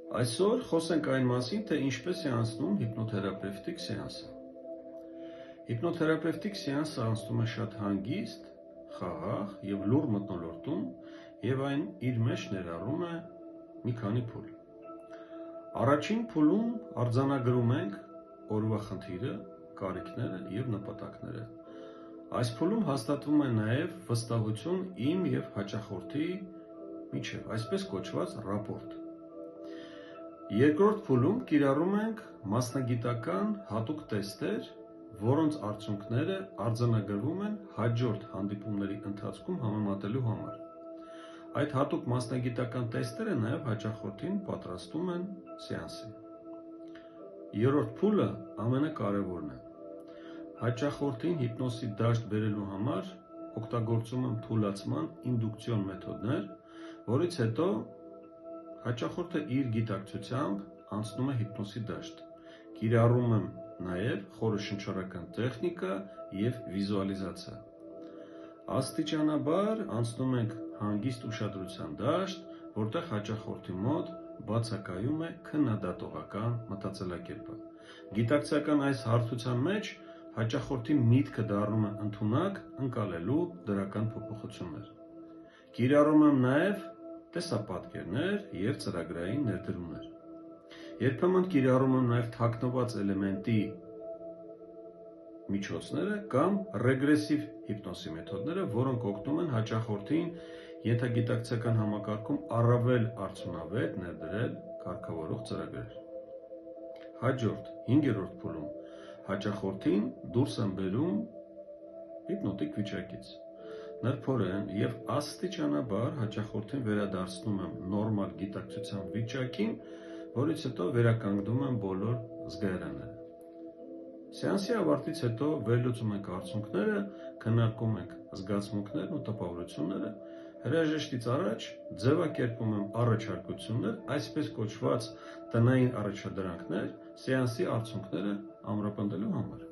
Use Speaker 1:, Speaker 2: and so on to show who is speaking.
Speaker 1: Այսօր խոսենք այն մասին, թե ինչպես է անցնում հիպնոթերապևտիկ սեանսը։ Հիպնոթերապևտիկ սեանսը անցնում է շատ հանգիստ, խաղաղ եւ լուռ մթնոլորտում, եւ այն իր մեջ ներառում է մի քանի փուլ։ Առաջին փուլում արձանագրում ենք օրվա խնդիրը, կարիքները եւ նպատակները։ Այս փուլում հաստատվում է նաեւ վստահություն իմ եւ հաճախորդի միջեւ, այսպես կոչված ռապորտ։ Երկրորդ փուլում կիրառում ենք մասնագիտական հատուկ տեստեր, որոնց արդյունքները արձանագրվում են հաջորդ հանդիպումների ընթացքում համեմատելու համար։ Այդ հատուկ մասնագիտական տեստերը նաև հաճախորդին պատրաստում են սեանսին։ Երրորդ փուլը ամենակարևորն է։ Հաճախորդին հիպնոսի դաշտ բերելու համար օգտագործում եմ թուլացման ինդուկցիոն մեթոդներ, որից հետո հաճախորդը իր գիտակցությամբ անցնում է հիպնոսի դաշտ։ Կիրառում եմ նաև խորը շնչառական տեխնիկա և վիզուալիզացիա։ Աստիճանաբար անցնում ենք հանգիստ ուշադրության դաշտ, որտեղ հաճախորդի մոտ բացակայում է քննադատողական մտածելակերպը։ Գիտակցական այս հարթության մեջ հաճախորդի միտքը դառնում է ընդունակ ընկալելու դրական փոփոխություններ։ Կիրառում եմ նաև տեսապատկերներ և ծրագրային ներդրումներ։ Երբեմն կիրառում եմ նաև թաքնված էլեմենտի միջոցները կամ ռեգրեսիվ հիպնոսի մեթոդները, որոնք օգնում են հաճախորդին ենթագիտակցական համակարգում առավել արդյունավետ ներդրել կարգավորող ծրագրեր։ Հաջորդ, 5-րդ փուլում հաճախորդին դուրս եմ բերում հիպնոտիկ վիճակից։ Նրբորեն և աստիճանաբար հաճախորդին վերադարձնում եմ նորմալ գիտակցության վիճակին, որից հետո վերականգնում եմ բոլոր զգայարանները։ Սեանսի ավարտից հետո վերլուծում ենք արդյունքները, քննարկում ենք զգացմունքներն ու տպավորությունները, հրաժեշտից առաջ ձևակերպում եմ առաջարկություններ, այսպես կոչված տնային առաջադրանքներ սեանսի արդյունքները ամրապնդելու համար։